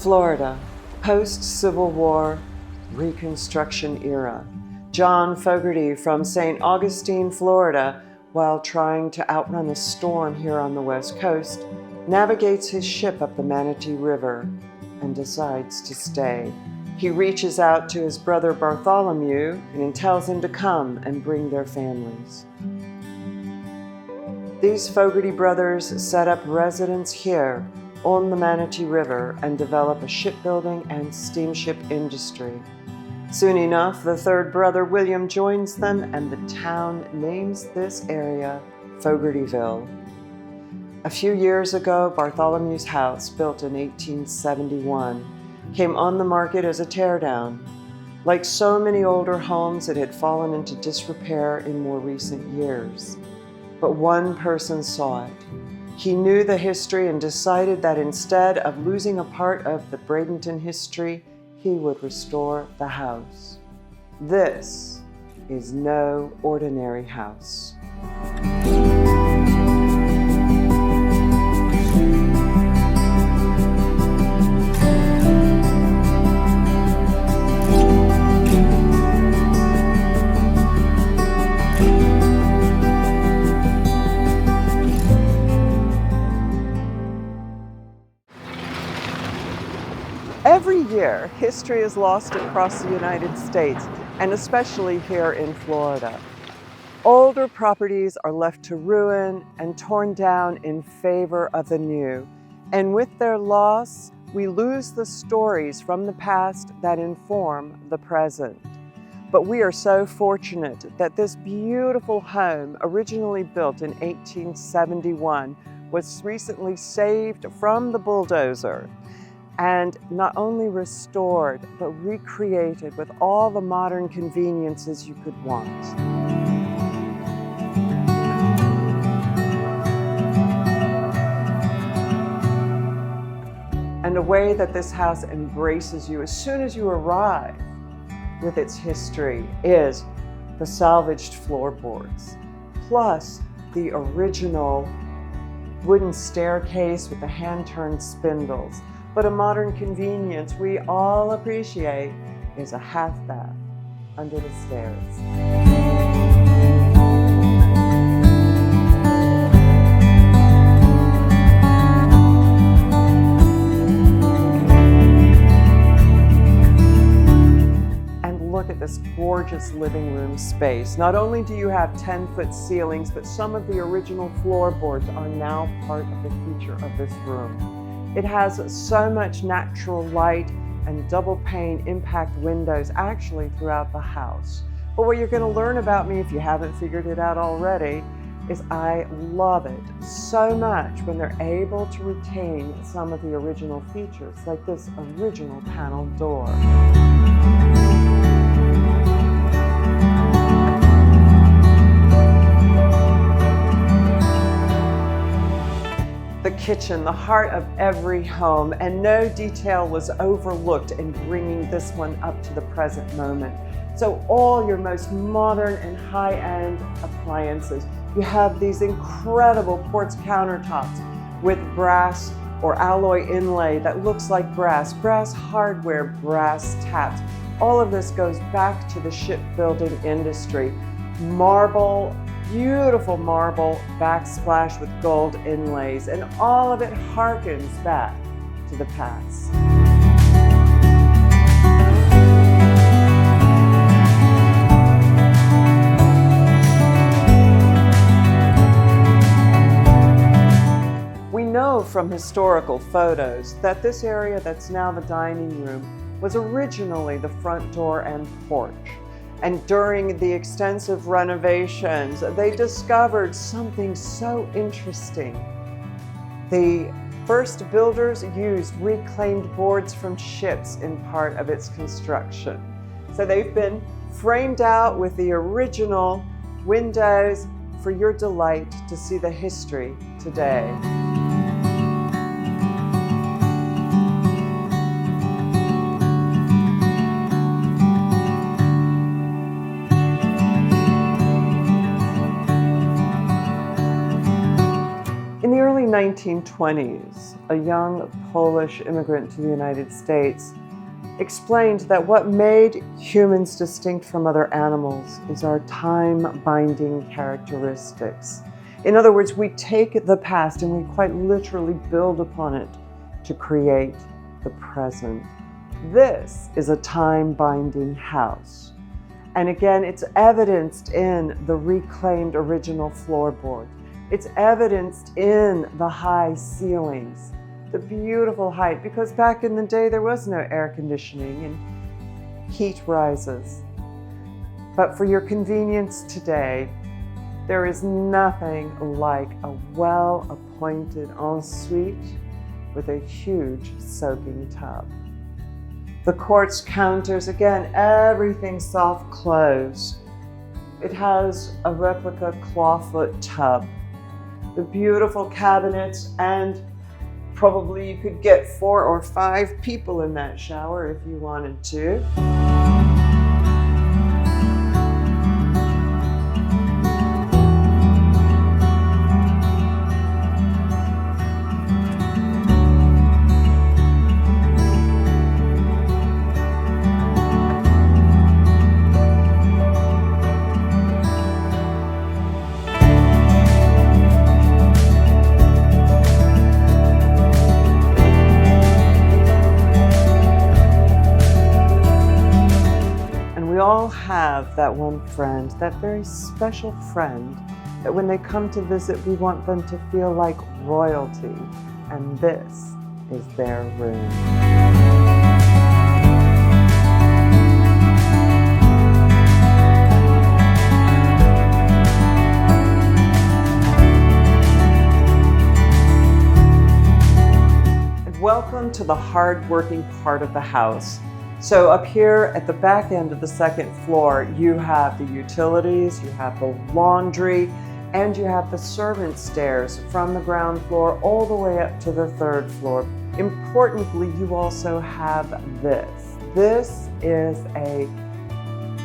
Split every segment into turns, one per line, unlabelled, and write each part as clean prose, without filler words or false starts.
Florida, post-Civil War, Reconstruction era. John Fogarty from St. Augustine, Florida, while trying to outrun a storm here on the West Coast, navigates his ship up the Manatee River and decides to stay. He reaches out to his brother Bartholomew and tells him to come and bring their families. These Fogarty brothers set up residence here on the Manatee River and develop a shipbuilding and steamship industry. Soon enough, the third brother, William, joins them, and the town names this area Fogartyville. A few years ago, Bartholomew's house, built in 1871, came on the market as a teardown. Like so many older homes, it had fallen into disrepair in more recent years. But one person saw it. He knew the history and decided that instead of losing a part of the Bradenton history, he would restore the house. This is no ordinary house. Every year, history is lost across the United States, and especially here in Florida. Older properties are left to ruin and torn down in favor of the new. And with their loss, we lose the stories from the past that inform the present. But we are so fortunate that this beautiful home, originally built in 1871, was recently saved from the bulldozer, and not only restored, but recreated with all the modern conveniences you could want. And a way that this house embraces you as soon as you arrive with its history is the salvaged floorboards, plus the original wooden staircase with the hand-turned spindles. But a modern convenience we all appreciate is a half bath under the stairs. And look at this gorgeous living room space. Not only do you have 10-foot ceilings, but some of the original floorboards are now part of the feature of this room. It has so much natural light and double pane impact windows actually throughout the house. But what you're going to learn about me, if you haven't figured it out already, is I love it so much when they're able to retain some of the original features, like this original panel door. The kitchen, the heart of every home, and no detail was overlooked in bringing this one up to the present moment. So all your most modern and high-end appliances. You have these incredible quartz countertops with brass or alloy inlay that looks like brass hardware, brass taps. All of this goes back to the shipbuilding industry. Marble, beautiful marble backsplash with gold inlays, and all of it harkens back to the past. We know from historical photos that this area that's now the dining room was originally the front door and porch. And during the extensive renovations, they discovered something so interesting. The first builders used reclaimed boards from ships in part of its construction. So they've been framed out with the original windows for your delight to see the history today. In In the early 1920s, a young Polish immigrant to the United States explained that what made humans distinct from other animals is our time-binding characteristics. In other words, we take the past and we quite literally build upon it to create the present. This is a time-binding house. And again, it's evidenced in the reclaimed original floorboard. It's evidenced in the high ceilings, the beautiful height, because back in the day there was no air conditioning and heat rises. But for your convenience today, there is nothing like a well-appointed ensuite with a huge soaking tub. The quartz counters, again, everything soft close. It has a replica clawfoot tub. The beautiful cabinets, and probably you could get 4 or 5 people in that shower if you wanted to. Have that one friend, that very special friend, that when they come to visit, we want them to feel like royalty, and this is their room. And welcome to the hard-working part of the house. So up here at the back end of the second floor, you have the utilities, you have the laundry, and you have the servant stairs from the ground floor all the way up to the third floor. Importantly, you also have this. This is a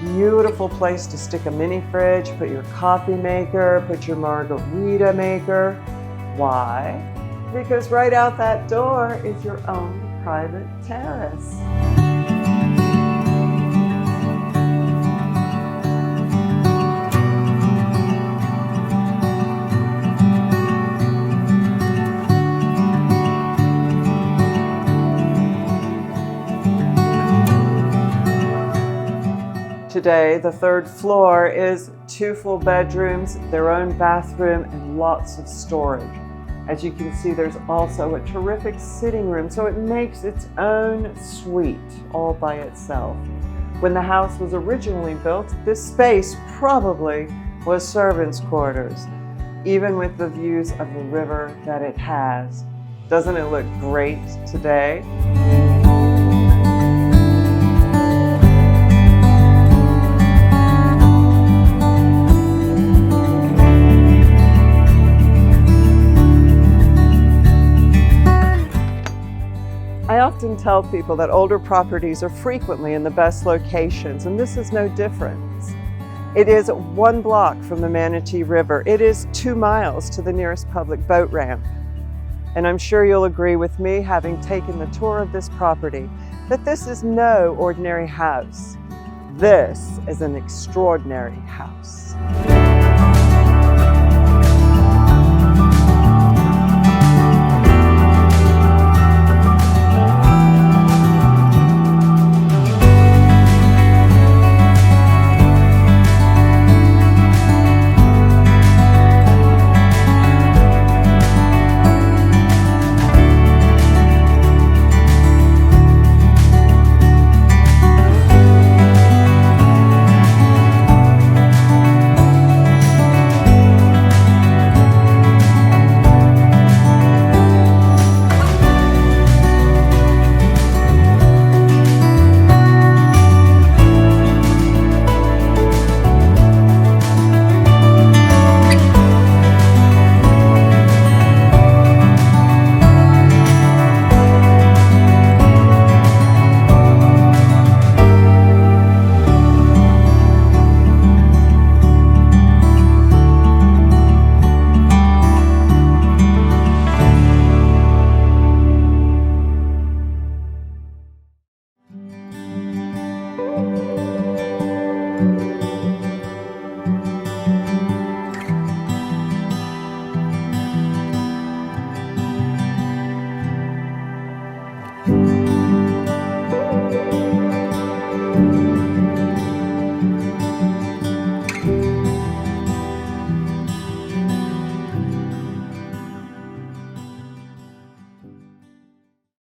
beautiful place to stick a mini fridge, put your coffee maker, put your margarita maker. Why? Because right out that door is your own private terrace. Today, the third floor is 2 full bedrooms, their own bathroom, and lots of storage. As you can see, there's also a terrific sitting room, so it makes its own suite all by itself. When the house was originally built, this space probably was servants' quarters, even with the views of the river that it has. Doesn't it look great today? I often tell people that older properties are frequently in the best locations, and this is no different. It is 1 block from the Manatee River. It is 2 miles to the nearest public boat ramp. And I'm sure you'll agree with me, having taken the tour of this property, that this is no ordinary house. This is an extraordinary house.